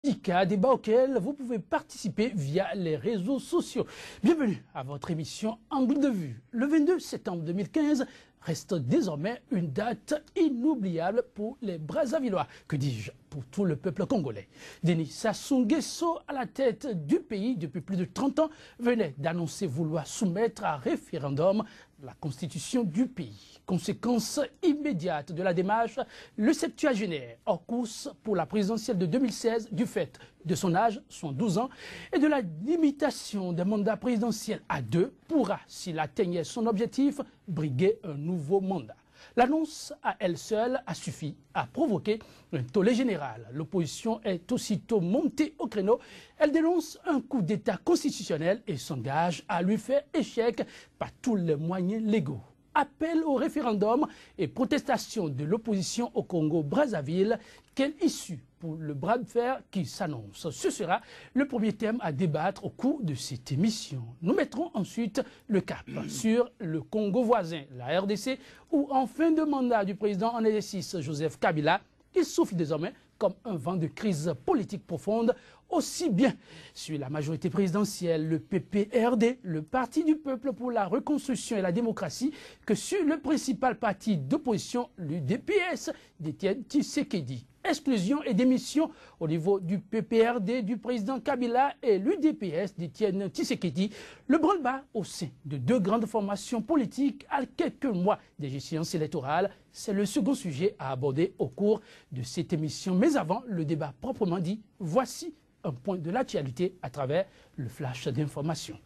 Débat auquel vous pouvez participer via les réseaux sociaux. Bienvenue à votre émission Angle de vue. Le 22 septembre 2015 reste désormais une date inoubliable pour les Brazzavillois, que dis-je, pour tout le peuple congolais. Denis Sassou Nguesso, à la tête du pays depuis plus de 30 ans, venait d'annoncer vouloir soumettre à référendum la constitution du pays. Conséquence immédiate de la démarche, le septuagénaire hors course pour la présidentielle de 2016 du fait de son âge, 112 ans, et de la limitation des mandats présidentiels à 2 pourra, s'il atteignait son objectif, briguer un nouveau mandat. L'annonce à elle seule a suffi à provoquer un tollé général. L'opposition est aussitôt montée au créneau. Elle dénonce un coup d'État constitutionnel et s'engage à lui faire échec par tous les moyens légaux. Appel au référendum et protestation de l'opposition au Congo-Brazzaville, quelle issue pour le bras de fer qui s'annonce? Ce sera le premier thème à débattre au cours de cette émission. Nous mettrons ensuite le cap sur le Congo voisin, la RDC, où en fin de mandat du président en exercice Joseph Kabila, il souffle désormais comme un vent de crise politique profonde, aussi bien sur la majorité présidentielle, le PPRD, le Parti du peuple pour la reconstruction et la démocratie, que sur le principal parti d'opposition, l'UDPS, d'Étienne Tshisekedi. Exclusion et démission au niveau du PPRD du président Kabila et l'UDPS d'Étienne Tshisekedi. Le branle-bas au sein de deux grandes formations politiques à quelques mois des échéances électorales, c'est le second sujet à aborder au cours de cette émission. Mais avant le débat proprement dit, voici un point de l'actualité à travers le flash d'information.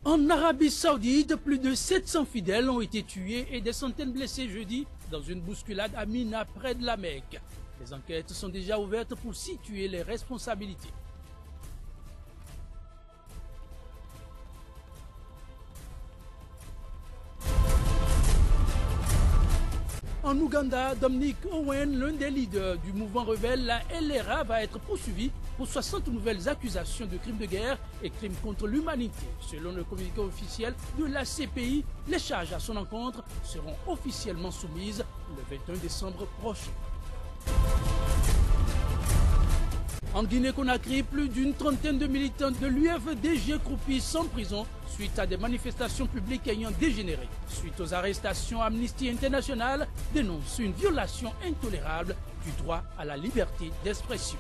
En Arabie Saoudite, plus de 700 fidèles ont été tués et des centaines blessés jeudi dans une bousculade à Mina près de la Mecque. Les enquêtes sont déjà ouvertes pour situer les responsabilités. En Ouganda, Dominic Owen, l'un des leaders du mouvement rebelle, la LRA, va être poursuivi pour 60 nouvelles accusations de crimes de guerre et crimes contre l'humanité. Selon le communiqué officiel de la CPI, les charges à son encontre seront officiellement soumises le 21 décembre prochain. En Guinée-Conakry, plus d'une trentaine de militants de l'UFDG croupissent en prison suite à des manifestations publiques ayant dégénéré. Suite aux arrestations, Amnesty International dénonce une violation intolérable du droit à la liberté d'expression.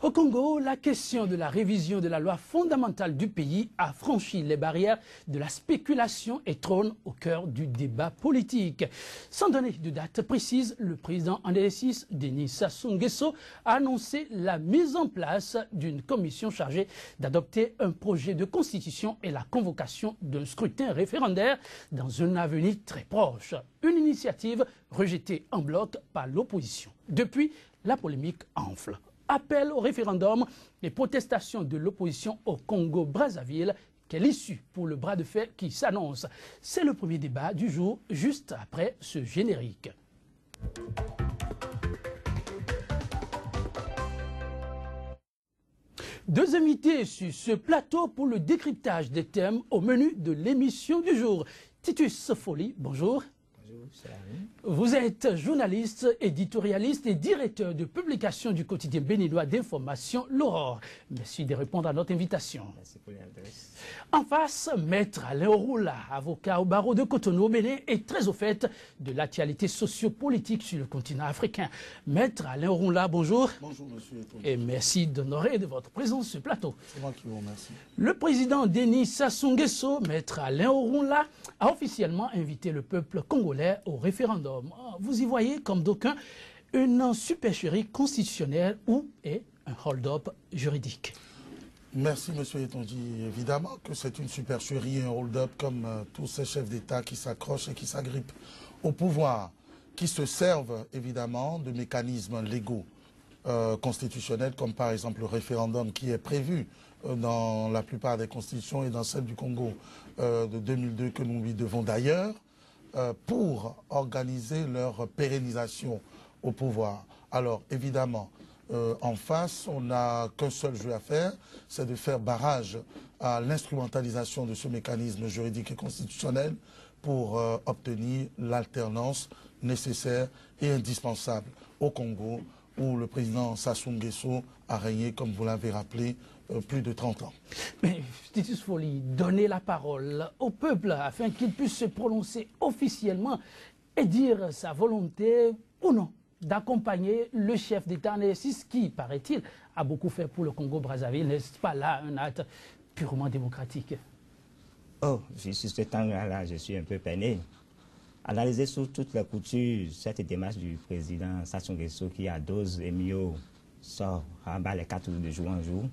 Au Congo, la question de la révision de la loi fondamentale du pays a franchi les barrières de la spéculation et trône au cœur du débat politique. Sans donner de date précise, le président en exercice, Denis Sassou Nguesso, a annoncé la mise en place d'une commission chargée d'adopter un projet de constitution et la convocation d'un scrutin référendaire dans un avenir très proche. Une initiative rejetée en bloc par l'opposition. Depuis, la polémique enfle. Appel au référendum et protestations de l'opposition au Congo-Brazzaville, quelle issue pour le bras de fer qui s'annonce? C'est le premier débat du jour, juste après ce générique. Deux invités sur ce plateau pour le décryptage des thèmes au menu de l'émission du jour. Titus Folly, bonjour. Vous êtes journaliste, éditorialiste et directeur de publication du quotidien béninois d'information L'Aurore. Merci de répondre à notre invitation. Merci pour l'intérêt. En face, Maître Alain Orula, avocat au barreau de Cotonou au Bénin, est très au fait de l'actualité sociopolitique sur le continent africain. Maître Alain Orula, bonjour. Bonjour, monsieur. Et merci d'honorer de votre présence sur le plateau. C'est moi qui vous remercie. Le président Denis Sassou Nguesso, Maître Alain Orula, a officiellement invité le peuple congolais au référendum. Vous y voyez, comme d'aucuns, une supercherie constitutionnelle ou est un hold-up juridique. Merci, monsieur Etonji. Évidemment que c'est une supercherie et un hold-up comme tous ces chefs d'État qui s'accrochent et qui s'agrippent au pouvoir, qui se servent évidemment de mécanismes légaux constitutionnels, comme par exemple le référendum qui est prévu dans la plupart des constitutions et dans celle du Congo de 2002 que nous lui devons d'ailleurs, pour organiser leur pérennisation au pouvoir. Alors évidemment, en face, on n'a qu'un seul jeu à faire, c'est de faire barrage à l'instrumentalisation de ce mécanisme juridique et constitutionnel pour obtenir l'alternance nécessaire et indispensable au Congo, où le président Sassou Nguesso a régné, comme vous l'avez rappelé, plus de 30 ans. Mais Titus Foli, donner la parole au peuple afin qu'il puisse se prononcer officiellement et dire sa volonté ou non d'accompagner le chef d'État en exercice qui, paraît-il, a beaucoup fait pour le Congo-Brazzaville. N'est-ce pas là un acte purement démocratique? Oh, sur ce temps-là, je suis un peu peiné. Analyser sous toute la couture cette démarche du président Sassou Nguesso qui, à dose et mieux, sort en bas les 4 de jour en jour,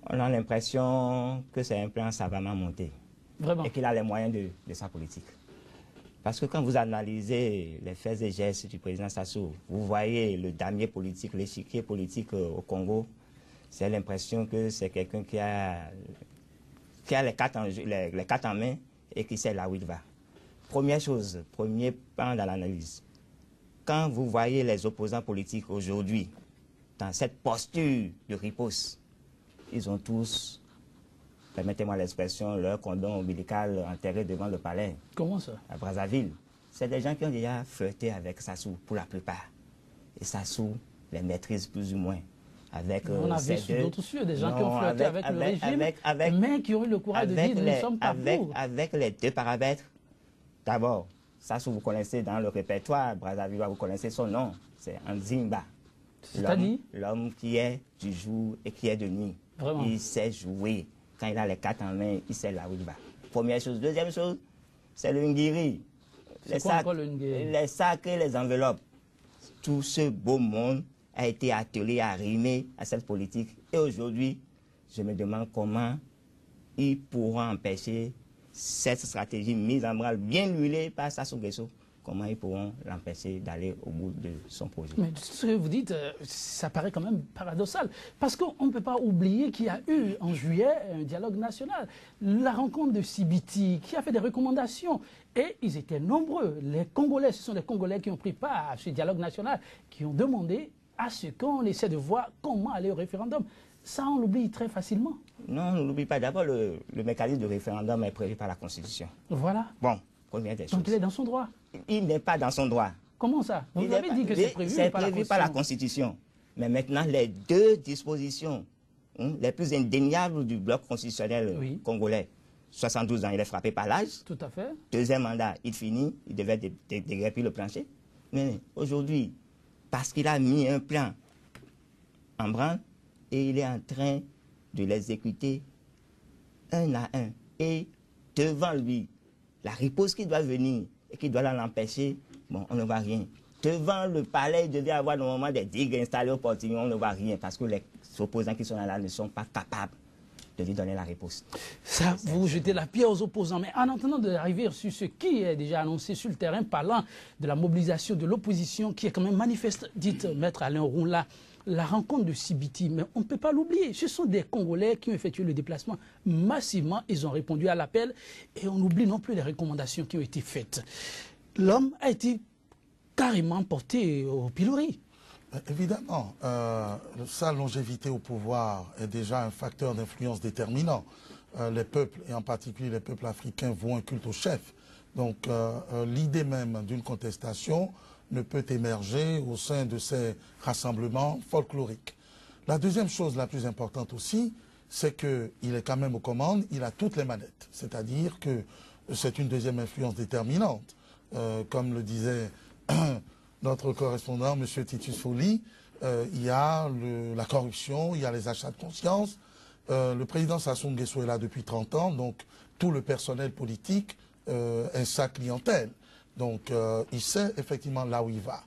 on a l'impression que c'est un plan savamment monté. Vraiment. Et qu'il a les moyens de sa politique. Parce que quand vous analysez les faits et gestes du président Sassou, vous voyez le damier politique, l'échiquier politique au Congo, c'est l'impression que c'est quelqu'un qui a les cartes en main et qui sait là où il va. Première chose, premier pan dans l'analyse. Quand vous voyez les opposants politiques aujourd'hui dans cette posture de riposte, ils ont tous, permettez-moi l'expression, leur cordon ombilical enterré devant le palais. Comment ça? À Brazzaville. C'est des gens qui ont déjà flirté avec Sassou pour la plupart. Et Sassou les maîtrise plus ou moins. Avec, on a vu sur d'autres cieux des gens qui ont flirté avec le régime, mais qui ont eu le courage de dire nous ne sommes pas pour. Avec les deux paramètres. D'abord, Sassou, vous connaissez dans le répertoire, Brazzaville, vous connaissez son nom, c'est Nzimba. C'est-à-dire l'homme qui est du jour et qui est de nuit. Vraiment? Il sait jouer. Quand il a les cartes en main, il sait là où il va. Première chose. Deuxième chose, c'est le ngiri. Les sacs et les enveloppes. Tout ce beau monde a été attelé à rimer à cette politique. Et aujourd'hui, je me demande comment ils pourront empêcher cette stratégie mise en branle, bien huilée par Sassou Nguesso, comment ils pourront l'empêcher d'aller au bout de son projet. Mais ce que vous dites, ça paraît quand même paradoxal. Parce qu'on ne peut pas oublier qu'il y a eu en juillet un dialogue national. La rencontre de CBT qui a fait des recommandations. Et ils étaient nombreux. Les Congolais, ce sont les Congolais qui ont pris part à ce dialogue national, qui ont demandé à ce qu'on essaie de voir comment aller au référendum. Ça, on l'oublie très facilement. Non, on ne l'oublie pas. D'abord, le mécanisme de référendum est prévu par la Constitution. Voilà. Bon, première des choses. Donc il est dans son droit. Il n'est pas dans son droit. Comment ça? Vous avez dit que c'est prévu, par la Constitution. Mais maintenant, les deux dispositions les plus indéniables du bloc constitutionnel congolais, 72 ans, il est frappé par l'âge. Tout à fait. Deuxième mandat, il finit, il devait déguerpir le plancher. Mais aujourd'hui, parce qu'il a mis un plan en branle, et il est en train de l'exécuter un à un. Et devant lui, la riposte qui doit venir et qui doit l'empêcher, bon, on ne voit rien. Devant le palais, il devait y avoir normalement des digues installées au portillon, on ne voit rien parce que les opposants qui sont là ne sont pas capables de lui donner la riposte. Ça, vous jetez la pierre aux opposants. Mais en attendant d'arriver sur ce qui est déjà annoncé sur le terrain, parlant de la mobilisation de l'opposition qui est quand même manifeste, dites Maître Alain Roula, la rencontre de CBT, mais on ne peut pas l'oublier. Ce sont des Congolais qui ont effectué le déplacement massivement. Ils ont répondu à l'appel et on oublie non plus les recommandations qui ont été faites. L'homme a été carrément porté au pilori. Évidemment, sa longévité au pouvoir est déjà un facteur d'influence déterminant. Les peuples, et en particulier les peuples africains, vouent un culte au chef. Donc l'idée même d'une contestation ne peut émerger au sein de ces rassemblements folkloriques. La deuxième chose la plus importante aussi, c'est qu'il est quand même aux commandes, il a toutes les manettes. C'est-à-dire que c'est une deuxième influence déterminante. Comme le disait notre correspondant, M. Titus Foli, il y a la corruption, il y a les achats de conscience. Le président Sassou Nguesso est là depuis 30 ans, donc tout le personnel politique est sa clientèle. Donc, il sait effectivement là où il va.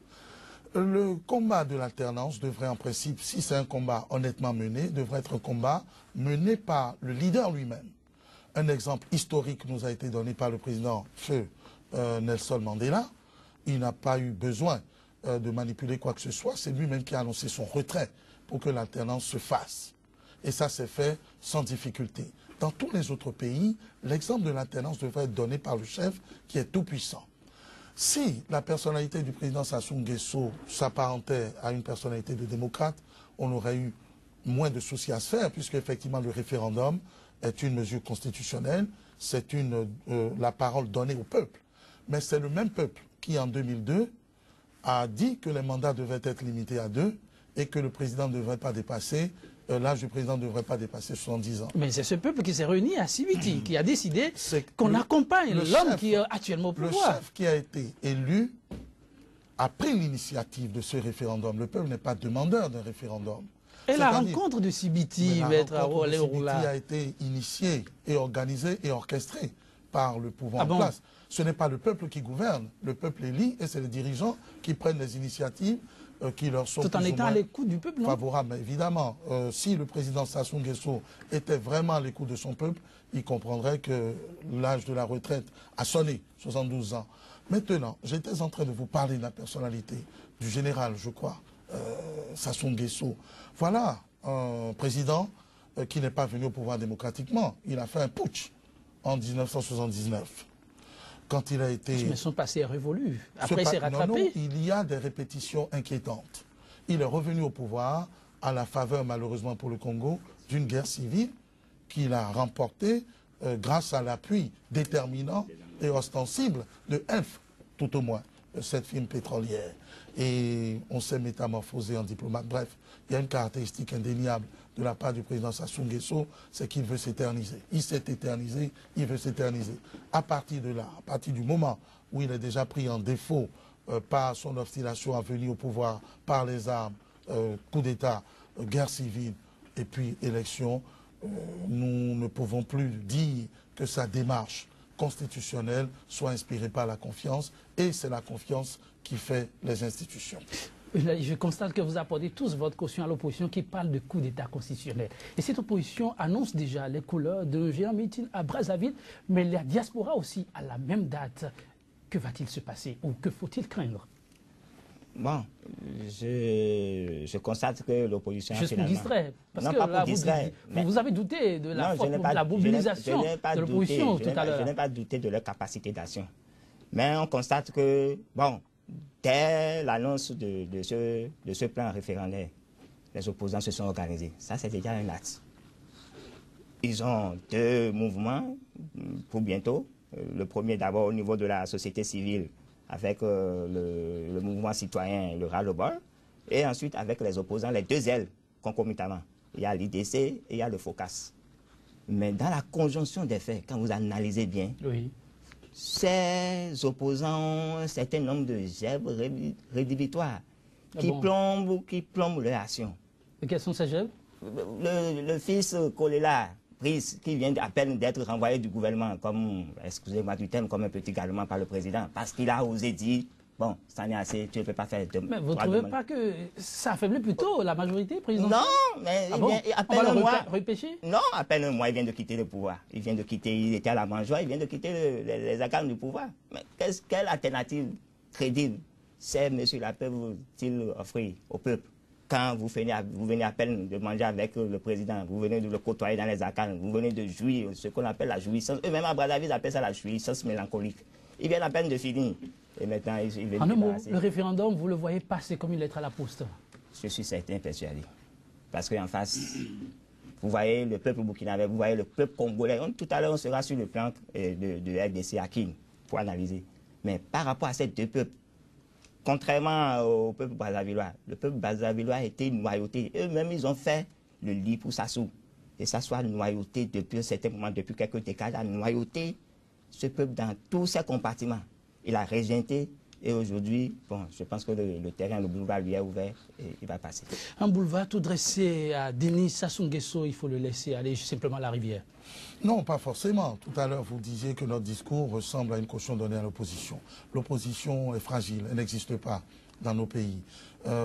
Le combat de l'alternance devrait en principe, si c'est un combat honnêtement mené, devrait être un combat mené par le leader lui-même. Un exemple historique nous a été donné par le président Feu Nelson Mandela. Il n'a pas eu besoin de manipuler quoi que ce soit. C'est lui-même qui a annoncé son retrait pour que l'alternance se fasse. Et ça s'est fait sans difficulté. Dans tous les autres pays, l'exemple de l'alternance devrait être donné par le chef qui est tout puissant. Si la personnalité du président Sassou Nguesso s'apparentait à une personnalité de démocrate, on aurait eu moins de soucis à se faire, puisque effectivement le référendum est une mesure constitutionnelle, c'est la parole donnée au peuple. Mais c'est le même peuple qui, en 2002, a dit que les mandats devaient être limités à 2 et que le président ne devrait pas dépasser, l'âge du président ne devrait pas dépasser 70 ans. Mais c'est ce peuple qui s'est réuni à Sibiti, qui a décidé qu'on accompagne l'homme qui est actuellement au pouvoir. Le chef qui a été élu a pris l'initiative de ce référendum. Le peuple n'est pas demandeur d'un référendum. Et la rencontre de Sibiti, Maître Arolé Roula, a été initiée et organisée et orchestrée par le pouvoir en place. Ce n'est pas le peuple qui gouverne, le peuple élit et c'est les dirigeants qui prennent les initiatives qui leur sont tout en étant à l'écoute du peuple, non? Favorables. Mais évidemment, si le président Sassou Nguesso était vraiment à l'écoute de son peuple, il comprendrait que l'âge de la retraite a sonné, 72 ans. Maintenant, j'étais en train de vous parler de la personnalité du général, je crois, Sassou Nguesso. Voilà un président qui n'est pas venu au pouvoir démocratiquement. Il a fait un putsch en 1979. Quand il a été... Mais son passé est révolu. Après, il s'est rattrapé. Non, il y a des répétitions inquiétantes. Il est revenu au pouvoir à la faveur, malheureusement pour le Congo, d'une guerre civile qu'il a remportée grâce à l'appui déterminant et ostensible de ELF, tout au moins, cette firme pétrolière. Et on s'est métamorphosé en diplomate. Bref, il y a une caractéristique indéniable de la part du président Sassou Nguesso, c'est qu'il veut s'éterniser. Il s'est éternisé, il veut s'éterniser. À partir de là, à partir du moment où il est déjà pris en défaut par son obstination à venir au pouvoir, par les armes, coup d'État, guerre civile et puis élection, nous ne pouvons plus dire que sa démarche constitutionnelle soit inspirée par la confiance, et c'est la confiance qui fait les institutions. Je constate que vous apportez tous votre caution à l'opposition qui parle de coup d'État constitutionnel. Et cette opposition annonce déjà les couleurs d'un géant meeting à Brazzaville, mais la diaspora aussi à la même date. Que va-t-il se passer ou que faut-il craindre? Bon, je constate que l'opposition... Je suis distrait. Parce non, que pas là, distrait, vous avez douté de la mobilisation de l'opposition tout à l'heure. Je n'ai pas douté de leur capacité d'action. Mais on constate que, bon, dès l'annonce de ce plan référendaire, les opposants se sont organisés. Ça, c'est déjà un acte. Ils ont 2 mouvements pour bientôt. Le premier, d'abord, au niveau de la société civile, avec le mouvement citoyen, le ras-le-bol, et ensuite avec les opposants, les 2 ailes, concomitamment. Il y a l'IDC et il y a le FOCAS. Mais dans la conjonction des faits, quand vous analysez bien, oui, ces opposants ont un certain nombre de gerbes rédhibitoires qui plombent leur action. Et quels sont ces gerbes? Le fils Kolela, Brice, qui vient à peine d'être renvoyé du gouvernement, comme, excusez-moi du terme, comme un petit galement par le président, parce qu'il a osé dire, bon, ça n'est assez, tu ne peux pas faire... Mais vous ne trouvez pas que ça affaiblit plutôt la majorité présidentielle? Non, mais à peine un mois... repêcher? Non, à peine un mois, il vient de quitter le pouvoir. Il était à la mangeoire, il vient de quitter les arcanes du pouvoir. Mais quelle alternative crédible ces M. Lapin vous-t-il offrir au peuple? Quand vous venez à peine de manger avec le président, vous venez de le côtoyer dans les arcanes, vous venez de jouir, ce qu'on appelle la jouissance. Eux-mêmes à Brazzaville, ils appellent ça la jouissance mélancolique. Ils viennent à peine de finir. Et maintenant, ils viennent en un mot, le référendum, vous le voyez passer comme une lettre à la poste? Je suis certain, persuadé. Parce qu'en face, vous voyez le peuple burkinabé, vous voyez le peuple congolais. Tout à l'heure, on sera sur le plan de RDC à Kin pour analyser. Mais par rapport à ces 2 peuples, contrairement au peuple brazzavillois, le peuple brazzavillois a été noyauté. Eux-mêmes, ils ont fait le lit pour Sassou. Et ça soit noyauté depuis un certain moment, depuis quelques décades, a noyauté ce peuple dans tous ses compartiments. Il a régenté et aujourd'hui, bon, je pense que le terrain, le boulevard lui est ouvert et il va passer. Un boulevard tout dressé à Denis Sassou Nguesso, il faut le laisser aller simplement à la rivière? Non, pas forcément. Tout à l'heure, vous disiez que notre discours ressemble à une caution donnée à l'opposition. L'opposition est fragile, elle n'existe pas dans nos pays.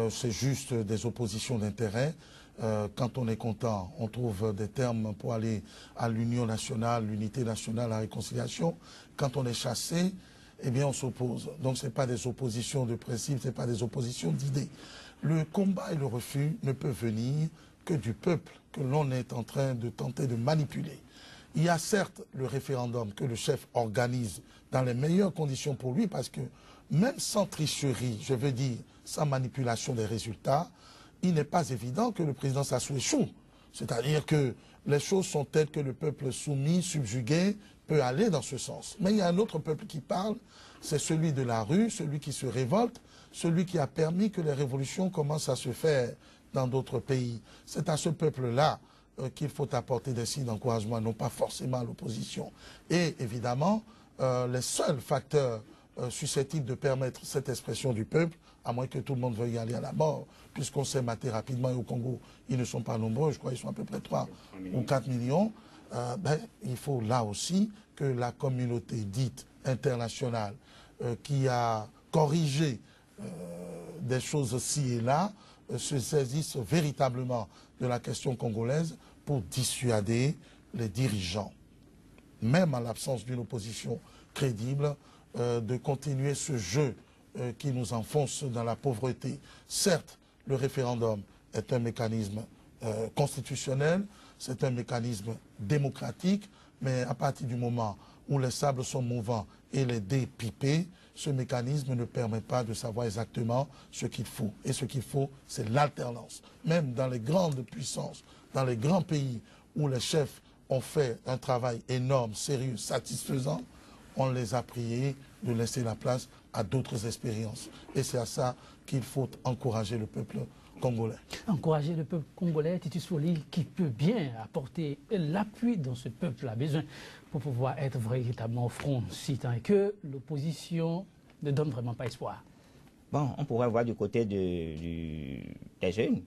C'est juste des oppositions d'intérêt. Quand on est content, on trouve des termes pour aller à l'union nationale, l'unité nationale, la réconciliation. Quand on est chassé, eh bien on s'oppose. Donc ce n'est pas des oppositions de principe, ce n'est pas des oppositions d'idées. Le combat et le refus ne peuvent venir que du peuple que l'on est en train de tenter de manipuler. Il y a certes le référendum que le chef organise dans les meilleures conditions pour lui, parce que même sans tricherie, je veux dire, sans manipulation des résultats, il n'est pas évident que le président Sassou échoue. C'est-à-dire que les choses sont telles que le peuple soumis, subjugué, peut aller dans ce sens. Mais il y a un autre peuple qui parle, c'est celui de la rue, celui qui se révolte, celui qui a permis que les révolutions commencent à se faire dans d'autres pays. C'est à ce peuple-là qu'il faut apporter des signes d'encouragement, non pas forcément à l'opposition. Et évidemment, les seuls facteurs susceptibles de permettre cette expression du peuple, à moins que tout le monde veuille y aller à la mort, puisqu'on s'est maté rapidement, et au Congo, ils ne sont pas nombreux, je crois qu'ils sont à peu près 3 ou 4 millions, il faut là aussi que la communauté dite internationale qui a corrigé des choses ci et là, se saisisse véritablement de la question congolaise pour dissuader les dirigeants, même en l'absence d'une opposition crédible, de continuer ce jeu qui nous enfonce dans la pauvreté. Certes, le référendum est un mécanisme constitutionnel, c'est un mécanisme démocratique, mais à partir du moment où les sables sont mouvants et les dés pipés, ce mécanisme ne permet pas de savoir exactement ce qu'il faut. Et ce qu'il faut, c'est l'alternance. Même dans les grandes puissances, dans les grands pays où les chefs ont fait un travail énorme, sérieux, satisfaisant, on les a priés de laisser la place à d'autres expériences. Et c'est à ça qu'il faut encourager le peuple congolais. Encourager le peuple congolais, Titus Foli, qui peut bien apporter l'appui dont ce peuple a besoin pour pouvoir être véritablement au front, si tant que l'opposition ne donne vraiment pas espoir. Bon, on pourrait voir du côté des jeunes,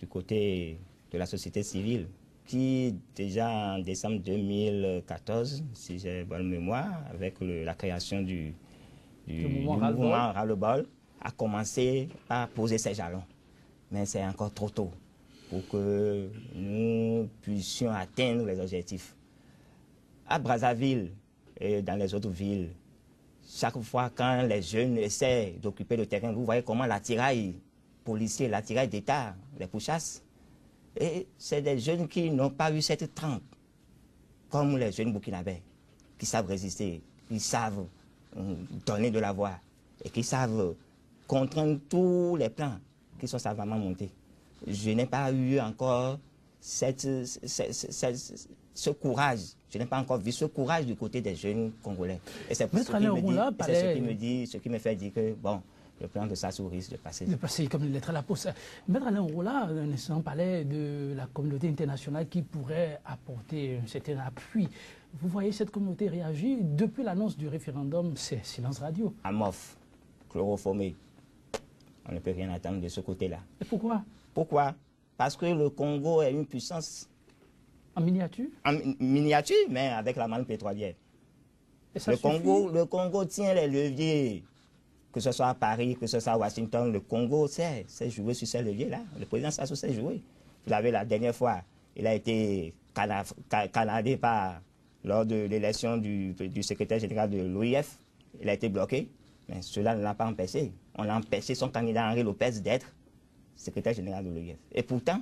du côté de la société civile, qui déjà en décembre 2014, si j'ai bonne mémoire, avec la création du mouvement Ras-le-Bol, a commencé à poser ses jalons. Mais c'est encore trop tôt pour que nous puissions atteindre les objectifs. À Brazzaville et dans les autres villes, chaque fois quand les jeunes essaient d'occuper le terrain, vous voyez comment l'attirail policier, l'attirail d'État les pourchasse. Et c'est des jeunes qui n'ont pas eu cette trempe, comme les jeunes burkinabés, qui savent résister, qui savent donner de la voix et qui savent contraindre tous les plans qui sont savamment montés. Je n'ai pas eu encore ce courage. Je n'ai pas encore vu ce courage du côté des jeunes Congolais. Et c'est ce qui me fait dire que, bon, le plan de Sassou risque de passer. De passer comme une lettre à la poste. Maître Alain Roula, un instant, parlait de la communauté internationale qui pourrait apporter un certain appui. Vous voyez cette communauté réagir depuis l'annonce du référendum, c'est silence radio. Amorphe, chloroformé. On ne peut rien attendre de ce côté-là. Et pourquoi? Pourquoi? Parce que le Congo est une puissance. En miniature? En miniature, mais avec la manne pétrolière. Le Congo tient les leviers. Que ce soit à Paris, que ce soit à Washington, le Congo sait jouer sur ces leviers-là. Le président Sassou sait jouer. Vous l'avez la dernière fois, il a été canardé lors de l'élection du secrétaire général de l'OIF. Il a été bloqué, mais cela ne l'a pas empêché. On a empêché son candidat Henri Lopez d'être secrétaire général de l'OIF. Et pourtant,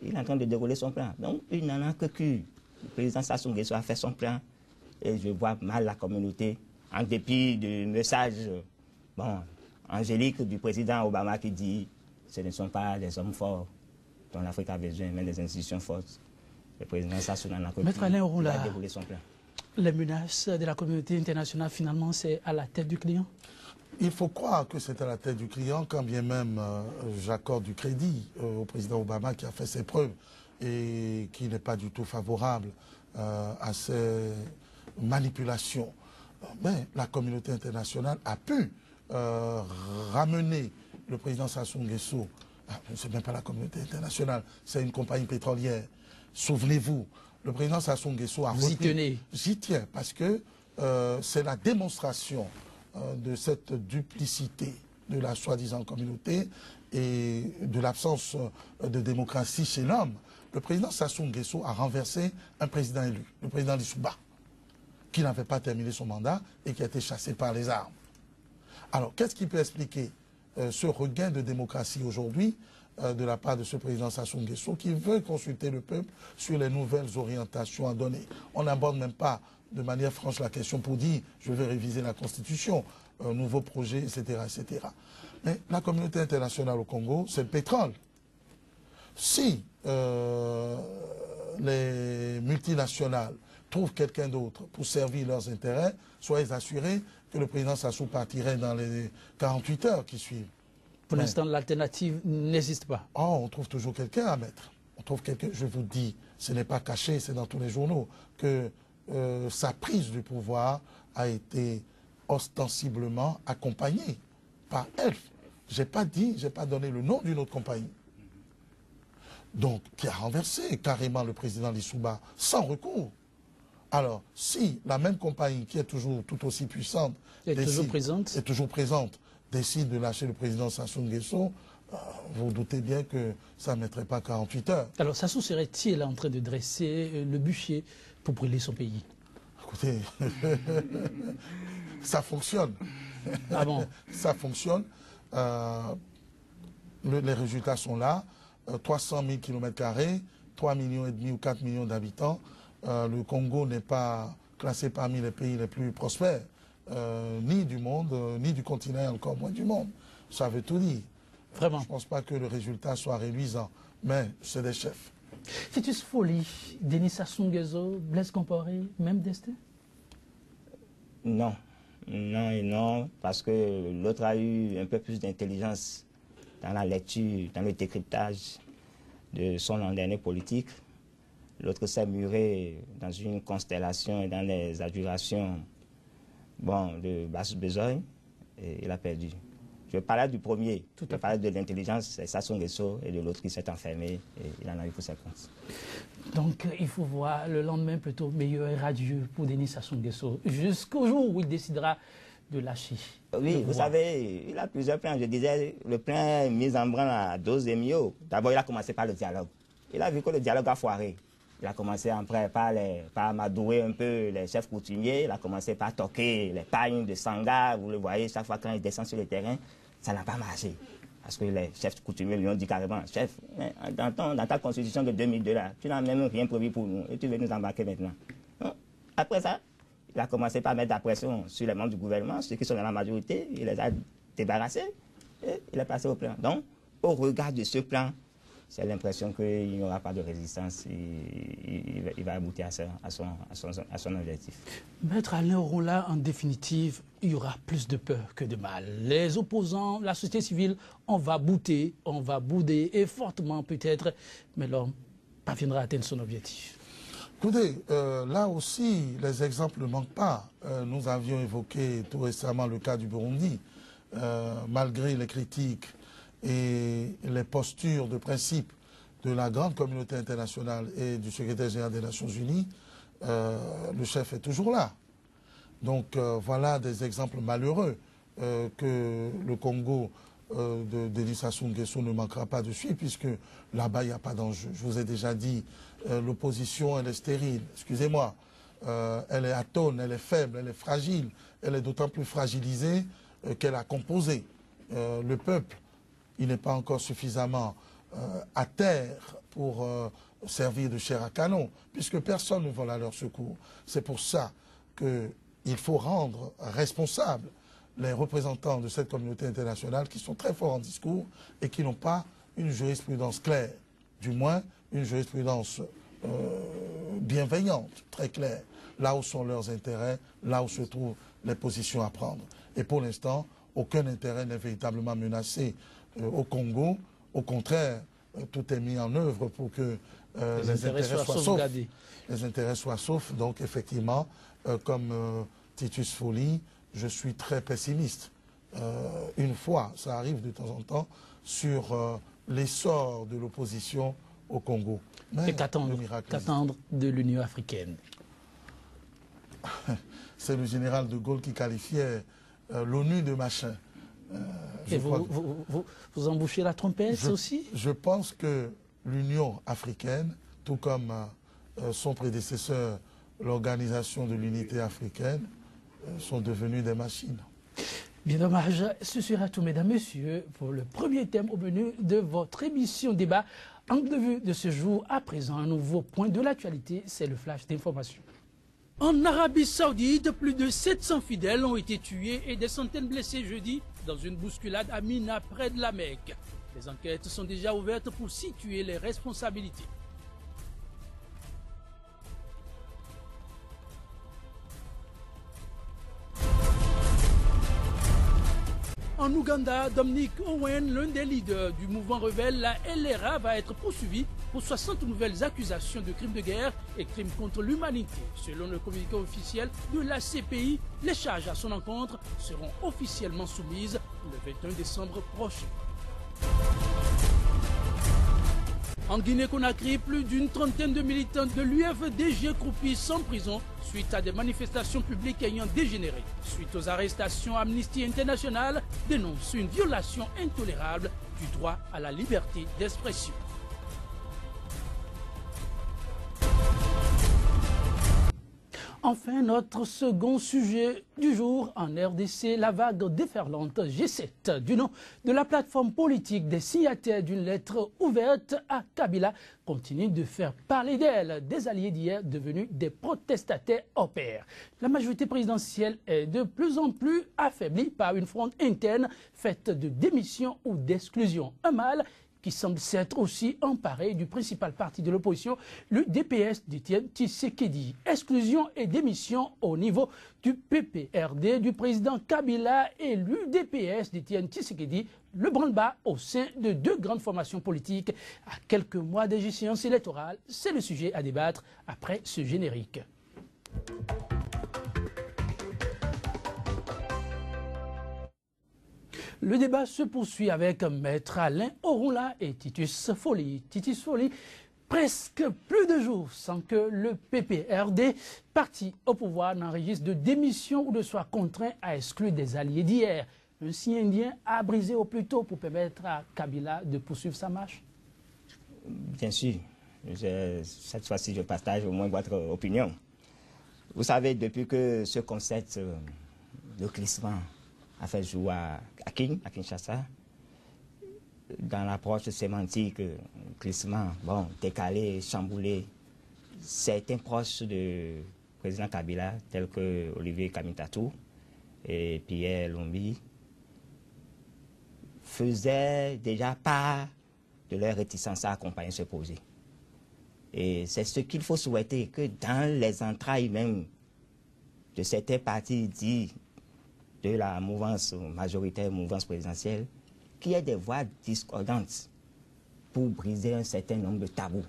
il est en train de dérouler son plan. Donc, il n'en a que cul. Le président Sassou Nguesso a fait son plan et je vois mal la communauté, en dépit du message angélique du président Obama qui dit ce ne sont pas des hommes forts dont l'Afrique a besoin, mais des institutions fortes. Le président Sassou n'en a que Maître Alain Roula, il a déroulé son plan. Les menaces de la communauté internationale, finalement, c'est à la tête du client? Il faut croire que c'est à la tête du client, quand bien même j'accorde du crédit au président Obama qui a fait ses preuves et qui n'est pas du tout favorable à ces manipulations. Mais la communauté internationale a pu ramener le président Sassou Nguesso. Ce n'est même pas la communauté internationale, c'est une compagnie pétrolière. Souvenez-vous, le président Sassou Nguesso a... Vous y tenez? J'y tiens, parce que c'est la démonstration de cette duplicité de la soi-disant communauté et de l'absence de démocratie chez l'homme. Le président Sassou Nguesso a renversé un président élu, le président Lissouba, qui n'avait pas terminé son mandat et qui a été chassé par les armes. Alors, qu'est-ce qui peut expliquer ce regain de démocratie aujourd'hui de la part de ce président Sassou Nguesso qui veut consulter le peuple sur les nouvelles orientations à donner? On n'aborde même pas de manière franche la question pour dire je vais réviser la Constitution, un nouveau projet, etc., etc. Mais la communauté internationale au Congo, c'est le pétrole. Si les multinationales trouvent quelqu'un d'autre pour servir leurs intérêts, soyez assurés que le président Sassou partirait dans les 48 heures qui suivent. Pour l'instant, l'alternative n'existe pas. Oh, on trouve toujours quelqu'un à mettre. On trouve quelqu'un, je vous dis, ce n'est pas caché, c'est dans tous les journaux, que sa prise du pouvoir a été ostensiblement accompagnée par Elf. Je n'ai pas dit, je n'ai pas donné le nom d'une autre compagnie. Donc, qui a renversé carrément le président Lissouba sans recours. Alors, si la même compagnie qui est toujours tout aussi puissante est toujours présente, décide de lâcher le président Sassou Nguesso, vous doutez bien que ça ne mettrait pas 48 heures. Alors, Sassou serait-il en train de dresser le bûcher pour brûler son pays? Écoutez, ça fonctionne. Ah bon? Ça fonctionne. Les résultats sont là. 300 000 km², 3,5 millions ou 4 millions d'habitants. Le Congo n'est pas classé parmi les pays les plus prospères, ni du monde, ni du continent, encore moins du monde. Ça veut tout dire. Vraiment. Je ne pense pas que le résultat soit réluisant, mais c'est des chefs. Titus Foley, Denis Sassou Nguesso, Blaise Compaoré, même destin? Non. Non et non, parce que l'autre a eu un peu plus d'intelligence dans la lecture, dans le décryptage de son dernier politique. L'autre s'est muré dans une constellation et dans les adulations de basse besogne, et il a perdu. Je parlais du premier, je parlais de l'intelligence, c'est Sassou Nguesso, et de l'autre qui s'est enfermé, et il en a eu pour ses comptes. Donc il faut voir le lendemain plutôt meilleur et radieux pour Denis Sassou Nguesso, jusqu'au jour où il décidera de lâcher. Oui, vous savez, il a plusieurs plans. Je disais, le plan mis en branle à dose et mieux. D'abord, il a commencé par le dialogue. Il a vu que le dialogue a foiré. Il a commencé après par amadouer un peu les chefs coutumiers. Il a commencé par toquer les pagnes de Sanga. Vous le voyez, chaque fois quand il descend sur le terrain, ça n'a pas marché. Parce que les chefs coutumiers lui ont dit carrément, chef, dans ta constitution de 2002, là, tu n'as même rien prévu pour nous et tu veux nous embarquer maintenant. Donc, après ça, il a commencé par mettre de la pression sur les membres du gouvernement, ceux qui sont dans la majorité, il les a débarrassés et il est passé au plan. Donc, au regard de ce plan, j'ai l'impression qu'il n'y aura pas de résistance, il va aboutir à son objectif. Maître Alain Rolla, en définitive, il y aura plus de peur que de mal. Les opposants, la société civile, on va bouder et fortement peut-être, mais l'homme parviendra à atteindre son objectif. Écoutez, là aussi, les exemples ne manquent pas. Nous avions évoqué tout récemment le cas du Burundi. Malgré les critiques et les postures de principe de la grande communauté internationale et du secrétaire général des Nations Unies, le chef est toujours là. Donc voilà des exemples malheureux que le Congo de Denis Sassou Nguesso ne manquera pas de suivre, puisque là-bas, il n'y a pas d'enjeu. Je vous ai déjà dit, l'opposition, elle est stérile. Excusez-moi, elle est atone, elle est faible, elle est fragile. Elle est d'autant plus fragilisée qu'elle a composé. Le peuple, il n'est pas encore suffisamment à terre pour servir de chair à canon, puisque personne ne vole à leur secours. C'est pour ça qu'il faut rendre responsables les représentants de cette communauté internationale qui sont très forts en discours et qui n'ont pas une jurisprudence claire, du moins une jurisprudence bienveillante, très claire, là où sont leurs intérêts, là où se trouvent les positions à prendre. Et pour l'instant, aucun intérêt n'est véritablement menacé au Congo. Au contraire, tout est mis en œuvre pour que les intérêts soient saufs. Les intérêts soient saufs. Donc effectivement, comme Titus Foley, je suis très pessimiste. Une fois, ça arrive de temps en temps, sur l'essor de l'opposition au Congo. Mais qu'attendre de l'Union africaine? C'est le général de Gaulle qui qualifiait l'ONU de machin. Et vous embouchez la trompette aussi? Je pense que l'Union africaine, tout comme son prédécesseur, l'Organisation de l'Unité africaine, sont devenus des machines. Bien dommage, ce sera tout, mesdames, messieurs, pour le premier thème au menu de votre émission débat. Angle de vue de ce jour, à présent, un nouveau point de l'actualité, c'est le flash d'information. En Arabie Saoudite, plus de 700 fidèles ont été tués et des centaines blessés jeudi dans une bousculade à Mina, près de la Mecque. Les enquêtes sont déjà ouvertes pour situer les responsabilités. En Ouganda, Dominic Owen, l'un des leaders du mouvement rebelle, la LRA, va être poursuivi pour 60 nouvelles accusations de crimes de guerre et crimes contre l'humanité. Selon le communiqué officiel de la CPI, les charges à son encontre seront officiellement soumises le 21 décembre prochain. En Guinée-Conakry, plus d'une trentaine de militants de l'UFDG croupissent en prison suite à des manifestations publiques ayant dégénéré. Suite aux arrestations, Amnesty International dénonce une violation intolérable du droit à la liberté d'expression. Enfin, notre second sujet du jour en RDC, la vague déferlante G7 du nom de la plateforme politique des signataires d'une lettre ouverte à Kabila continue de faire parler d'elle. Des alliés d'hier devenus des protestataires hors pair. La majorité présidentielle est de plus en plus affaiblie par une fronde interne faite de démission ou d'exclusion. Un mal qui semble s'être aussi emparé du principal parti de l'opposition, le DPS d'Étienne Tshisekedi. Exclusion et démission au niveau du PPRD du président Kabila et l'UDPS d'Étienne Tshisekedi, le branle-bas au sein de deux grandes formations politiques à quelques mois d'échéance électorale. C'est le sujet à débattre après ce générique. Le débat se poursuit avec Maître Alain Orula et Titus Folly. Titus Folly, presque plus de jours sans que le PPRD, parti au pouvoir, n'enregistre de démission ou ne soit contraint à exclure des alliés d'hier. Un signe indien a brisé au plus tôt pour permettre à Kabila de poursuivre sa marche? Bien sûr. Cette fois-ci, je partage au moins votre opinion. Vous savez, depuis que ce concept, le glissement, a fait jouer à Kinshasa, dans l'approche sémantique, glissement, bon, décalé, chamboulé, certains proches du président Kabila, tels que Olivier Kamitatou et Pierre Lombi, faisaient déjà part de leur réticence à accompagner ce projet. Et c'est ce qu'il faut souhaiter, que dans les entrailles même de certains partis dits de la mouvance majoritaire, mouvance présidentielle, qu'il y ait des voix discordantes pour briser un certain nombre de tabous.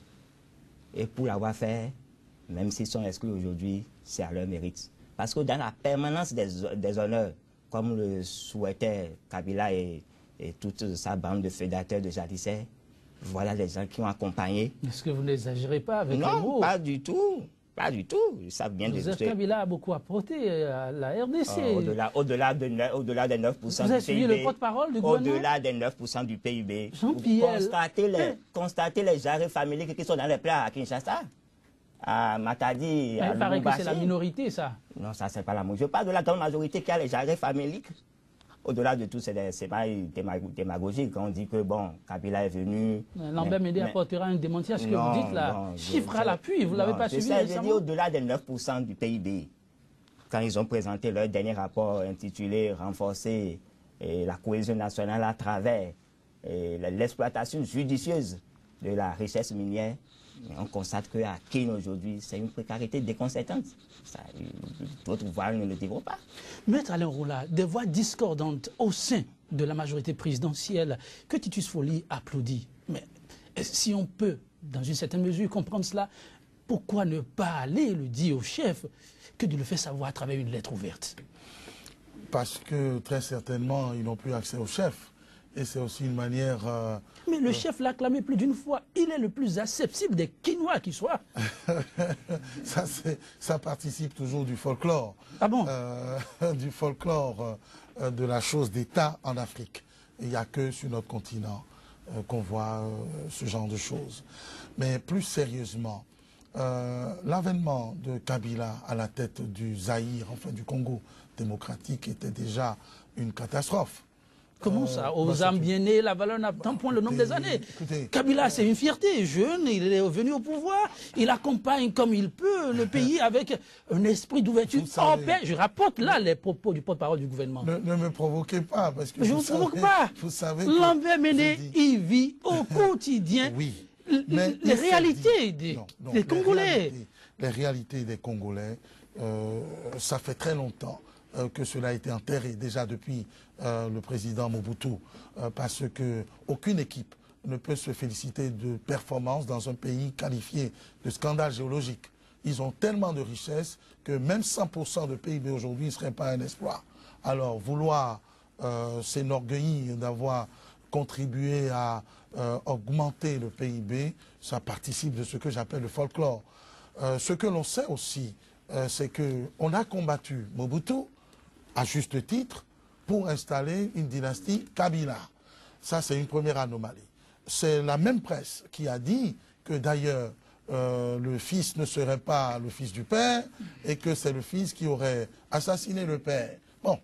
Et pour l'avoir fait, même s'ils sont exclus aujourd'hui, c'est à leur mérite. Parce que dans la permanence des honneurs, comme le souhaitait Kabila et toute sa bande de fédateurs de Jadissais, voilà les gens qui ont accompagné. Est-ce que vous n'exagérez pas avec les mots? Non, pas du tout. Pas du tout. Ils savent bien Joseph Kabila a beaucoup apporté à la RDC. Au-delà des 9% vous avez suivi le porte-parole du gouvernement? Au-delà des 9% du PIB. Jean-Pierre. Constatez les jarrets familiques qui sont dans les plats à Kinshasa, à Matadi, à il paraît que c'est la Lubumbashi. minorité, ça. Non, ça, c'est pas la majorité. Je parle de la grande majorité qui a les jarrets familiques. Au-delà de tout, c'est pas démagogique quand on dit que, bon, Kabila est venu... Lambert Médé apportera un démenti à ce que vous dites là. Chiffre à l'appui, vous ne l'avez pas suivi récemment. Je dis au-delà des 9% du PIB. Quand ils ont présenté leur dernier rapport intitulé « Renforcer la cohésion nationale à travers l'exploitation judicieuse de la richesse minière », on constate qu'à Kin aujourd'hui, c'est une précarité déconcertante. D'autres voix ne le diront pas. Maître Alain Orula, des voix discordantes au sein de la majorité présidentielle que Titus Folly applaudit. Mais si on peut, dans une certaine mesure, comprendre cela, pourquoi ne pas aller le dire au chef que de le faire savoir à travers une lettre ouverte? Parce que très certainement, ils n'ont plus accès au chef. Et c'est aussi une manière... Mais le chef l'a clamé plus d'une fois. Il est le plus accessible des Quinois qui soit. ça participe toujours du folklore. Ah bon? Du folklore de la chose d'État en Afrique. Il n'y a que sur notre continent qu'on voit ce genre de choses. Mais plus sérieusement, l'avènement de Kabila à la tête du Zaïre, enfin du Congo démocratique, était déjà une catastrophe. Comment ça? Aux âmes bien nées, la valeur n'a tant point le nombre des années. Kabila, c'est une fierté. Jeune, il est venu au pouvoir. Il accompagne comme il peut le pays avec un esprit d'ouverture en paix. Je rapporte là les propos du porte-parole du gouvernement. Ne me provoquez pas. Parce que je ne vous provoque pas. Vous savez Lambert Médé, il vit au quotidien les réalités des Congolais. Les réalités des Congolais, ça fait très longtemps que cela a été enterré déjà depuis le président Mobutu, parce qu'aucune équipe ne peut se féliciter de performances dans un pays qualifié de scandale géologique. Ils ont tellement de richesses que même 100% de PIB aujourd'hui ne serait pas un exploit. Alors vouloir s'enorgueillir d'avoir contribué à augmenter le PIB, ça participe de ce que j'appelle le folklore. Ce que l'on sait aussi, c'est qu'on a combattu Mobutu, à juste titre, pour installer une dynastie Kabila. Ça, c'est une première anomalie. C'est la même presse qui a dit que d'ailleurs, le fils ne serait pas le fils du père et que c'est le fils qui aurait assassiné le père. Bon,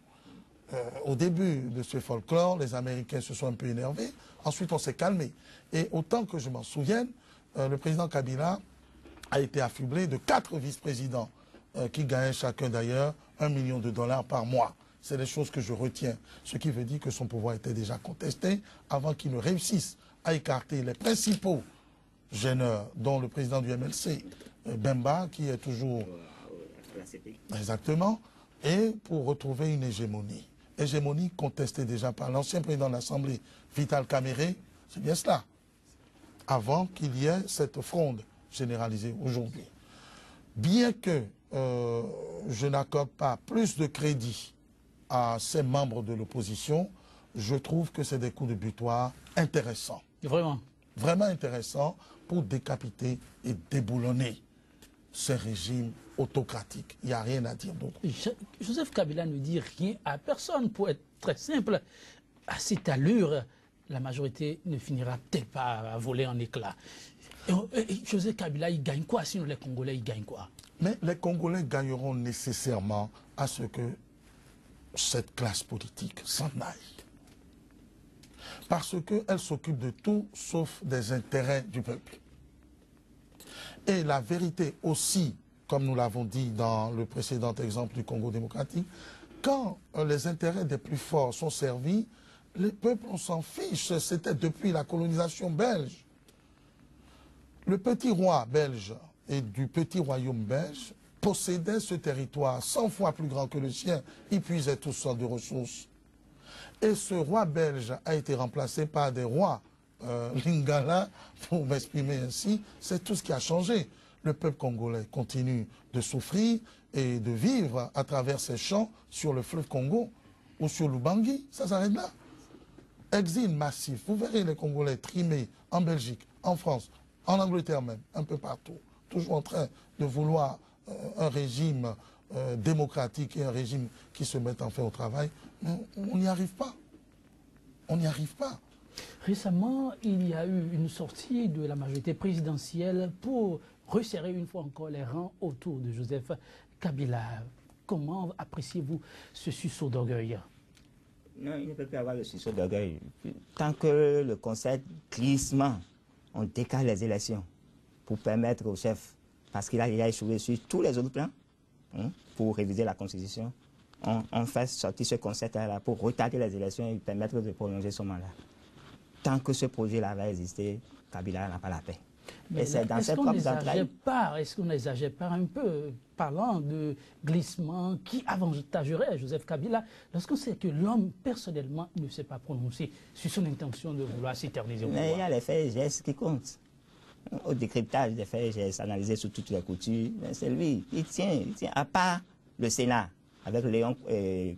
au début de ce folklore, les Américains se sont un peu énervés. Ensuite, on s'est calmé. Et autant que je m'en souvienne, le président Kabila a été affublé de 4 vice-présidents qui gagnaient chacun d'ailleurs $1 million par mois. C'est des choses que je retiens. Ce qui veut dire que son pouvoir était déjà contesté avant qu'il ne réussisse à écarter les principaux gêneurs, dont le président du MLC, Bemba, qui est toujours... Exactement. Et pour retrouver une hégémonie. Hégémonie contestée déjà par l'ancien président de l'Assemblée, Vital Kamerhe, c'est bien cela. Avant qu'il y ait cette fronde généralisée aujourd'hui. Bien que je n'accorde pas plus de crédit à ces membres de l'opposition, je trouve que c'est des coups de butoir intéressants. Vraiment. Vraiment intéressants pour décapiter et déboulonner ces régimes autocratiques. Il n'y a rien à dire d'autre. Joseph Kabila ne dit rien à personne. Pour être très simple, à cette allure, la majorité ne finira peut-être pas à voler en éclats. Et Joseph Kabila, il gagne quoi? Sinon les Congolais, ils gagnent quoi? Mais les Congolais gagneront nécessairement à ce que cette classe politique s'en aille. Parce qu'elle s'occupe de tout sauf des intérêts du peuple. Et la vérité aussi, comme nous l'avons dit dans le précédent exemple du Congo démocratique, quand les intérêts des plus forts sont servis, les peuples, on s'en fiche. C'était depuis la colonisation belge. Le petit roi belge et du petit royaume belge possédait ce territoire 100 fois plus grand que le sien. Il puisait toutes sortes de ressources. Et ce roi belge a été remplacé par des rois lingala, pour m'exprimer ainsi. C'est tout ce qui a changé. Le peuple congolais continue de souffrir et de vivre à travers ses champs sur le fleuve Congo ou sur l'Ubangi. Ça s'arrête là. Exil massif. Vous verrez les Congolais trimés en Belgique, en France, en Angleterre même, un peu partout. Toujours en train de vouloir un régime démocratique et un régime qui se mette enfin au travail. Mais on n'y arrive pas. On n'y arrive pas. Récemment, il y a eu une sortie de la majorité présidentielle pour resserrer une fois encore les rangs autour de Joseph Kabila. Comment appréciez-vous ce sursaut d'orgueil? Non, il ne peut plus avoir le sursaut d'orgueil. Tant que le Conseil glissement, on décale les élections pour permettre au chef, parce qu'il a échoué sur tous les autres plans, pour réviser la Constitution, on fait sortir ce concept-là pour retarder les élections et permettre de prolonger son mandat. Tant que ce projet-là va exister, Kabila n'a pas la paix. Mais est-ce qu'on n'exagère pas un peu, parlant de glissement qui avantagerait Joseph Kabila, lorsqu'on sait que l'homme, personnellement, ne s'est pas prononcé sur son intention de vouloir s'éterniser au pouvoir? Mais il y a les faits et gestes qui comptent. Au décryptage des faits et gestes, analysés sous toutes les coutures, c'est lui. Il tient à part le Sénat, avec Léon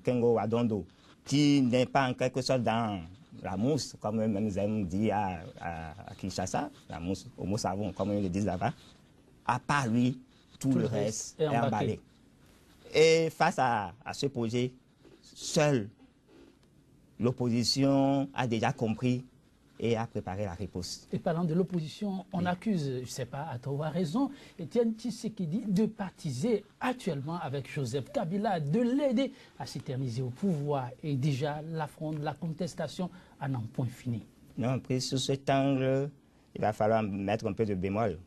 Kengo Wadondo, qui n'est pas en quelque sorte dans la mousse, comme nous aimons dire à Kinshasa, la mousse, au mot savon, comme ils le disent là-bas. À part lui, tout le reste est emballé. Et face à ce projet, seule l'opposition a déjà compris et a préparé la riposte. Et parlant de l'opposition, on accuse, je ne sais pas, à tort ou à raison, Etienne Tshisekedi de partiser actuellement avec Joseph Kabila, de l'aider à s'éterniser au pouvoir. Et déjà, la fronde, la contestation à n'en point fini. Non, pris sous cet angle, il va falloir mettre un peu de bémol.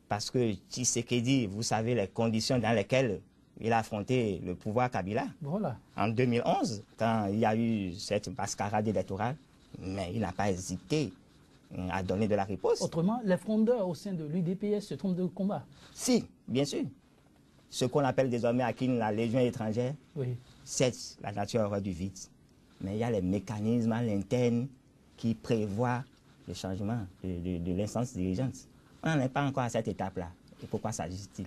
Parce que Tshisekedi, vous savez les conditions dans lesquelles il a affronté le pouvoir Kabila. Voilà. En 2011, quand il y a eu cette mascarade électorale, mais il n'a pas hésité à donner de la riposte. Autrement, les frondeurs au sein de l'UDPS se trompent de combat. Si, bien sûr. Ce qu'on appelle désormais à qui la Légion étrangère, oui. certes, la nature aura du vide, mais il y a les mécanismes à l'interne qui prévoient le changement de l'instance dirigeante. On n'en est pas encore à cette étape-là. Et pourquoi s'agit-il?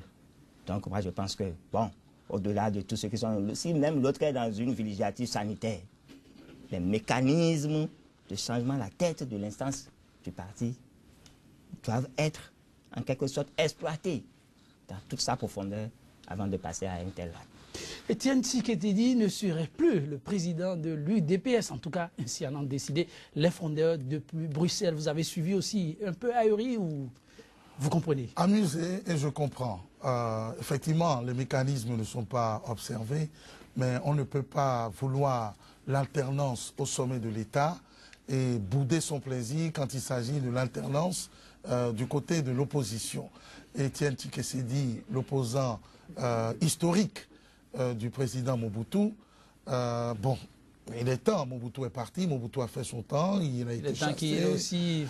Donc moi je pense que, bon, au-delà de tout ce qui sont... Si même l'autre est dans une villégiature sanitaire, les mécanismes de changement à la tête de l'instance du parti doivent être en quelque sorte exploités dans toute sa profondeur avant de passer à un tel acte. Etienne Tshisekedi ne serait plus le président de l'UDPS, en tout cas, ainsi en ont décidé les fondeurs depuis Bruxelles. Vous avez suivi aussi un peu ahuri ou vous comprenez? Amusé, et je comprends. Effectivement, les mécanismes ne sont pas observés, mais on ne peut pas vouloir l'alternance au sommet de l'État et bouder son plaisir quand il s'agit de l'alternance du côté de l'opposition. Etienne Tshisekedi, l'opposant historique du président Mobutu, bon, il est temps, Mobutu est parti, Mobutu a fait son temps, il a été chassé.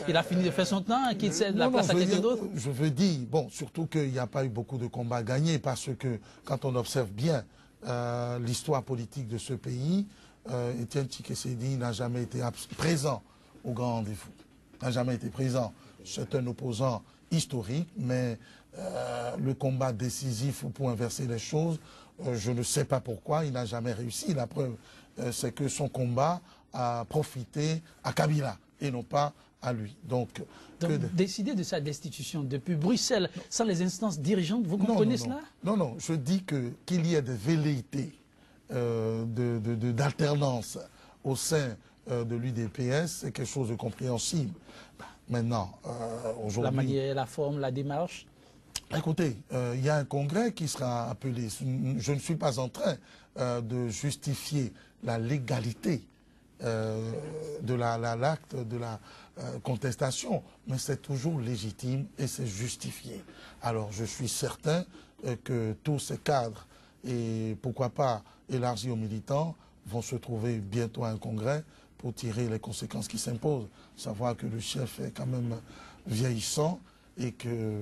Il a fini de faire son temps et qu'il cède la place à quelqu'un d'autre. Je veux dire, bon, surtout qu'il n'y a pas eu beaucoup de combats gagnés, parce que quand on observe bien l'histoire politique de ce pays, Etienne Tshisekedi n'a jamais été présent au grand rendez-vous. N'a jamais été présent. C'est un opposant historique, mais le combat décisif pour inverser les choses, je ne sais pas pourquoi, il n'a jamais réussi. La preuve, c'est que son combat a profité à Kabila et non pas à lui. Donc décider de sa destitution depuis Bruxelles, sans les instances dirigeantes, vous comprenez cela? Non, je dis qu'il y ait des velléités d'alternance au sein de l'UDPS, c'est quelque chose de compréhensible. Maintenant, aujourd'hui... La manière, la forme, la démarche. Écoutez, il y a un congrès qui sera appelé. Je ne suis pas en train de justifier la légalité de l'acte de la contestation, mais c'est toujours légitime et c'est justifié. Alors je suis certain que tous ces cadres, et pourquoi pas élargis aux militants, vont se trouver bientôt à un congrès pour tirer les conséquences qui s'imposent. Savoir que le chef est quand même vieillissant et que,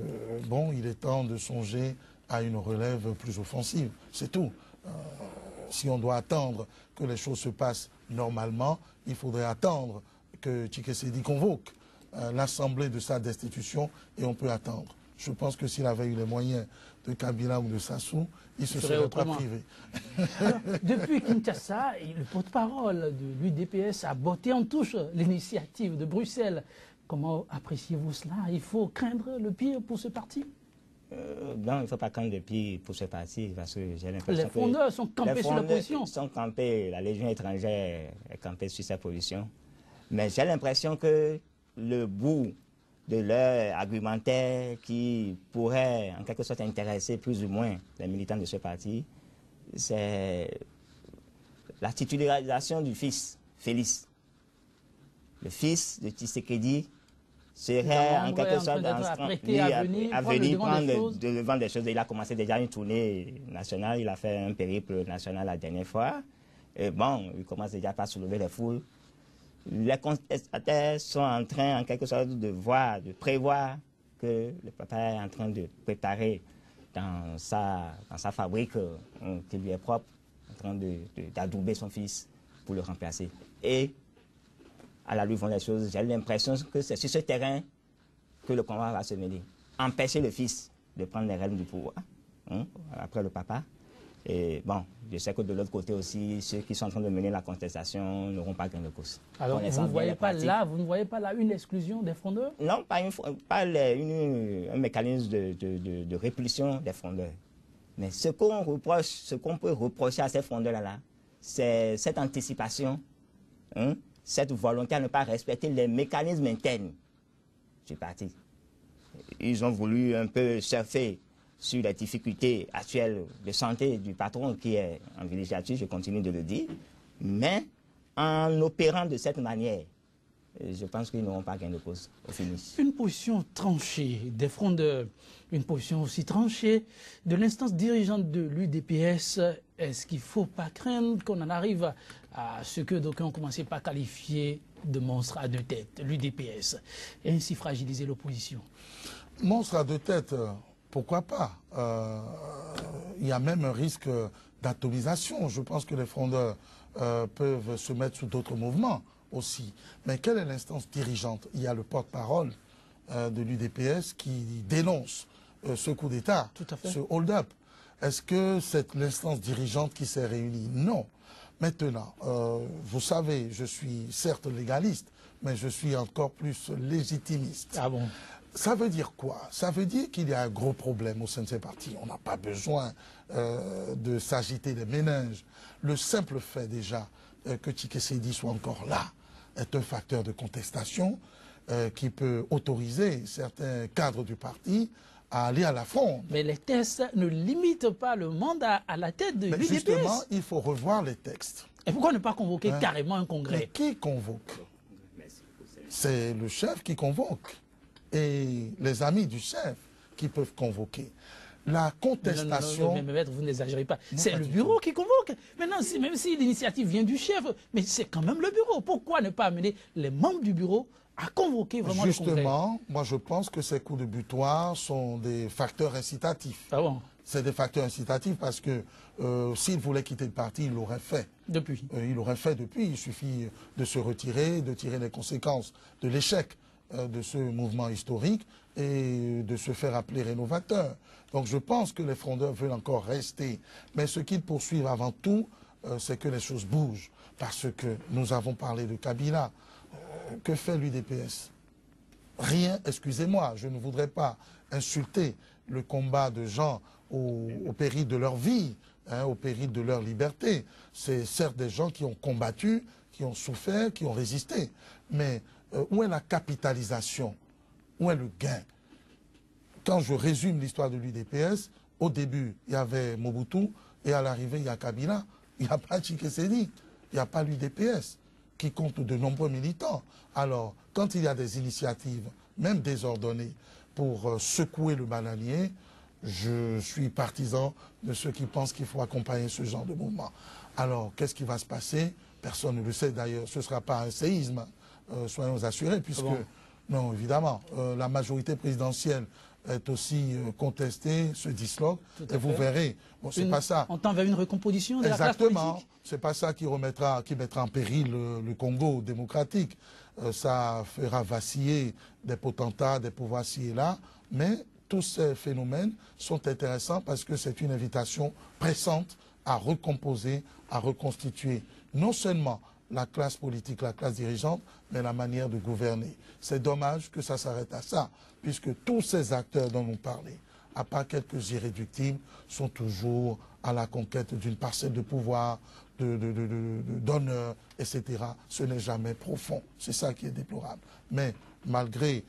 bon, il est temps de songer à une relève plus offensive. C'est tout. Si on doit attendre que les choses se passent normalement, il faudrait attendre que Tshisekedi convoque l'Assemblée de sa destitution et on peut attendre. Je pense que s'il avait eu les moyens de Kabila ou de Sassou, il ne se serait pas privé. Alors, depuis Kinshasa, le porte-parole de l'UDPS a botté en touche l'initiative de Bruxelles. Comment appréciez-vous cela? Il faut craindre le pire pour ce parti? Non, il ne faut pas craindre le pire pour ce parti, parce que j'ai l'impression que... Les fondeurs sont campés sur la position. Sont campés, la Légion étrangère est campée sur sa position. Mais j'ai l'impression que le bout de leur argumentaire qui pourrait en quelque sorte intéresser plus ou moins les militants de ce parti, c'est la titularisation du fils, Félix. Le fils de Tshisekedi serait en quelque sorte à venir prendre le devant des choses. Il a commencé déjà une tournée nationale, il a fait un périple national la dernière fois. Et bon, il commence déjà par soulever les foules. Les contestataires sont en train, en quelque sorte, de prévoir que le papa est en train de préparer dans sa fabrique qui lui est propre, en train d'adouber son fils pour le remplacer. Et à la lutte vont les choses, j'ai l'impression que c'est sur ce terrain que le combat va se mêler. Empêcher le fils de prendre les rênes du pouvoir, après le papa. Et bon, je sais que de l'autre côté aussi, ceux qui sont en train de mener la contestation n'auront pas gain de cause. Alors, vous ne voyez pas là une exclusion des fondeurs? Non, pas un mécanisme de répulsion des fondeurs. Mais ce qu'on peut reprocher à ces fondeurs-là, c'est cette anticipation, cette volonté à ne pas respecter les mécanismes internes du parti. Ils ont voulu un peu surfer sur les difficultés actuelles de santé du patron qui est en villégiature, je continue de le dire, mais en opérant de cette manière, je pense qu'ils n'auront pas gain de cause au finish. Une position tranchée des frondeurs, une position aussi tranchée de l'instance dirigeante de l'UDPS, est-ce qu'il ne faut pas craindre qu'on en arrive à ce que d'aucuns ont commencé par qualifier de monstre à deux têtes, l'UDPS, et ainsi fragiliser l'opposition? Monstre à deux têtes, pourquoi pas? Il y a même un risque d'atomisation. Je pense que les frondeurs peuvent se mettre sous d'autres mouvements aussi. Mais quelle est l'instance dirigeante? Il y a le porte-parole de l'UDPS qui dénonce ce coup d'État, ce hold-up. Est-ce que c'est l'instance dirigeante qui s'est réunie? Non. Maintenant, vous savez, je suis certes légaliste, mais je suis encore plus légitimiste. Ah bon? Ça veut dire quoi? Ça veut dire qu'il y a un gros problème au sein de ces partis. On n'a pas besoin de s'agiter les méninges. Le simple fait déjà que Tshisekedi soit encore là est un facteur de contestation qui peut autoriser certains cadres du parti à aller à la fronde. Mais les textes ne limitent pas le mandat à la tête de l'UDPS. Justement, il faut revoir les textes. Et pourquoi ne pas convoquer carrément un congrès? Mais qui convoque? C'est le chef qui convoque. Et les amis du chef qui peuvent convoquer. La contestation... Mais maître, vous n'exagérez pas. C'est le bureau qui convoque. Maintenant, même si l'initiative vient du chef, mais c'est quand même le bureau. Pourquoi ne pas amener les membres du bureau à convoquer vraiment le congrès? Justement, moi je pense que ces coups de butoir sont des facteurs incitatifs. Ah bon? C'est des facteurs incitatifs parce que s'il voulait quitter le parti, il l'aurait fait. Depuis? Il l'aurait fait depuis. Il suffit de se retirer, de tirer les conséquences de l'échec de ce mouvement historique et de se faire appeler rénovateur. Donc je pense que les frondeurs veulent encore rester. Mais ce qu'ils poursuivent avant tout, c'est que les choses bougent. Parce que nous avons parlé de Kabila. Que fait l'UDPS? Rien, excusez-moi, je ne voudrais pas insulter le combat de gens au péril de leur vie, au péril de leur liberté. C'est certes des gens qui ont combattu, qui ont souffert, qui ont résisté. Mais où est la capitalisation? Où est le gain? Quand je résume l'histoire de l'UDPS, au début, il y avait Mobutu, et à l'arrivée, il y a Kabila. Il n'y a pas Tshisekedi, il n'y a pas l'UDPS, qui compte de nombreux militants. Alors, quand il y a des initiatives, même désordonnées, pour secouer le bananier, je suis partisan de ceux qui pensent qu'il faut accompagner ce genre de mouvement. Alors, qu'est-ce qui va se passer? Personne ne le sait d'ailleurs, ce ne sera pas un séisme. Soyons assurés, puisque, non, évidemment, la majorité présidentielle est aussi contestée, se disloque, et vous verrez, bon, c'est pas ça. On tend vers une recomposition de la classe politique. Exactement, c'est pas ça qui mettra en péril le Congo démocratique. Ça fera vaciller des potentats, des pouvoirs ci et là, mais tous ces phénomènes sont intéressants parce que c'est une invitation pressante à recomposer, à reconstituer, non seulement la classe politique, la classe dirigeante, mais la manière de gouverner. C'est dommage que ça s'arrête à ça, puisque tous ces acteurs dont nous parlons, à part quelques irréductibles, sont toujours à la conquête d'une parcelle de pouvoir, d'honneur, etc. Ce n'est jamais profond. C'est ça qui est déplorable. Mais malgré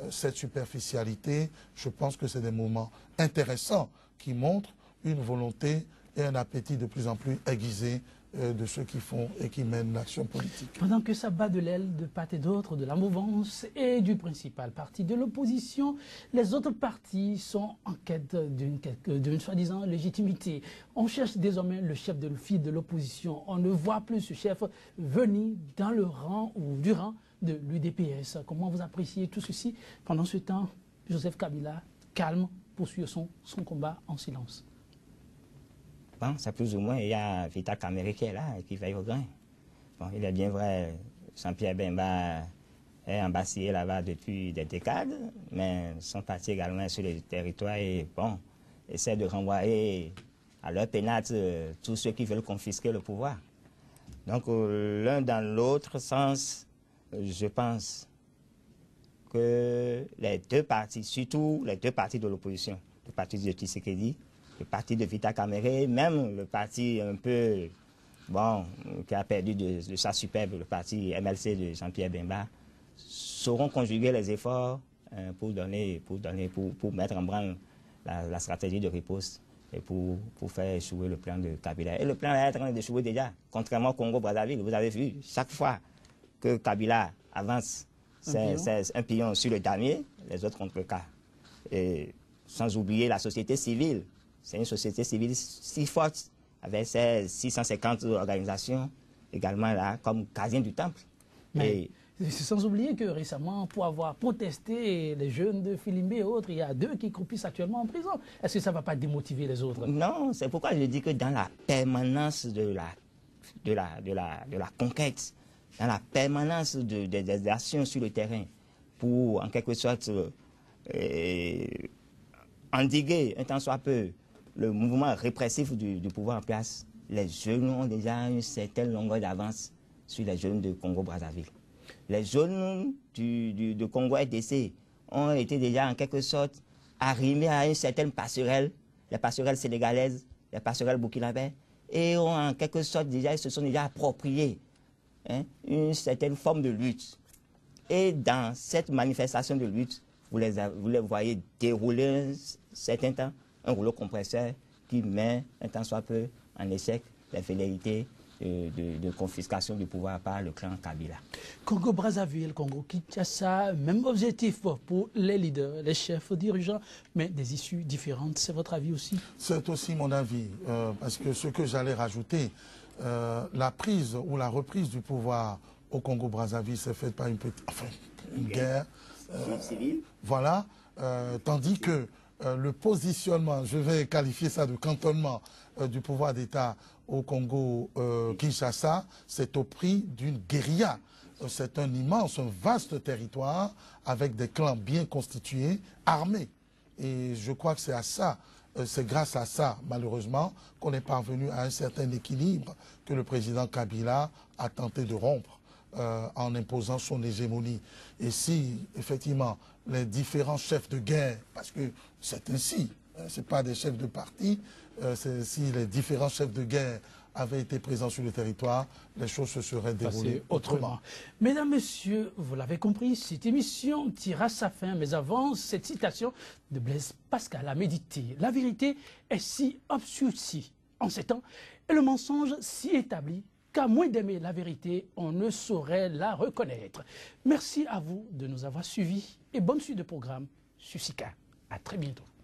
cette superficialité, je pense que c'est des moments intéressants qui montrent une volonté et un appétit de plus en plus aiguisé de ceux qui font et qui mènent l'action politique. Pendant que ça bat de l'aile de part et d'autre de la mouvance et du principal parti de l'opposition, les autres partis sont en quête d'une soi-disant légitimité. On cherche désormais le chef de file de l'opposition. On ne voit plus ce chef venir dans le rang ou du rang de l'UDPS. Comment vous appréciez tout ceci? Pendant ce temps, Joseph Kabila, calme, poursuit son combat en silence. Bon, c'est plus ou moins, il y a Vital Kamerhe qui est là et qui veille au grain. Bon, il est bien vrai, Jean-Pierre Bemba est ambassadeur là-bas depuis des décades, mais son parti également est sur le territoire et bon, essaie de renvoyer à leur pénate tous ceux qui veulent confisquer le pouvoir. Donc, l'un dans l'autre sens, je pense que les deux partis, surtout les deux partis de l'opposition, le parti de Tshisekedi, le parti de Vital Kamerhe, même le parti un peu, bon, qui a perdu de sa superbe, le parti MLC de Jean-Pierre Bemba, sauront conjuguer les efforts pour mettre en branle la stratégie de riposte et pour faire échouer le plan de Kabila. Et le plan est en train d'échouer déjà, contrairement au Congo-Brazzaville. Vous avez vu, chaque fois que Kabila avance, c'est un pion sur le damier, les autres contre le cas. Et sans oublier la société civile. C'est une société civile si forte, avec ses 650 organisations également là, comme gardien du temple. Mais Sans oublier que récemment, pour avoir protesté les jeunes de Filimbe et autres, il y a 2 qui croupissent actuellement en prison. Est-ce que ça ne va pas démotiver les autres? Non, c'est pourquoi je dis que dans la permanence de la conquête, dans la permanence des actions sur le terrain, pour en quelque sorte endiguer un tant soit peu le mouvement répressif du pouvoir en place, les jeunes ont déjà une certaine longueur d'avance sur les jeunes de Congo-Brazzaville. Les jeunes de Congo RDC ont été déjà en quelque sorte arrimés à une certaine passerelle, les passerelles sénégalaises, les passerelles burkinabè, et ont en quelque sorte déjà, ils se sont déjà appropriés une certaine forme de lutte. Et dans cette manifestation de lutte, vous les voyez dérouler un certain temps, un rouleau compresseur qui met un tant soit peu en échec les velléités de confiscation du pouvoir par le clan Kabila. Congo-Brazzaville, Congo-Kinshasa, même objectif pour les leaders, les chefs dirigeants, mais des issues différentes. C'est votre avis aussi? C'est aussi mon avis, parce que ce que j'allais rajouter, la prise ou la reprise du pouvoir au Congo-Brazzaville s'est faite par une guerre civile. Voilà, tandis que le positionnement, je vais qualifier ça de cantonnement du pouvoir d'État au Congo-Kinshasa, c'est au prix d'une guérilla. C'est un immense, un vaste territoire avec des clans bien constitués, armés. Et je crois que c'est à ça, c'est grâce à ça, malheureusement, qu'on est parvenu à un certain équilibre que le président Kabila a tenté de rompre en imposant son hégémonie. Et si, effectivement, les différents chefs de guerre, parce que c'est ainsi, ce n'est pas des chefs de parti, si les différents chefs de guerre avaient été présents sur le territoire, les choses se seraient déroulées autrement. Mesdames, Messieurs, vous l'avez compris, cette émission tire à sa fin, mais avant cette citation de Blaise Pascal à méditer. La vérité est si obscurcie en ces temps, et le mensonge si établi, qu'à moins d'aimer la vérité, on ne saurait la reconnaître. Merci à vous de nous avoir suivis et bonne suite de programme sur SICA. À très bientôt.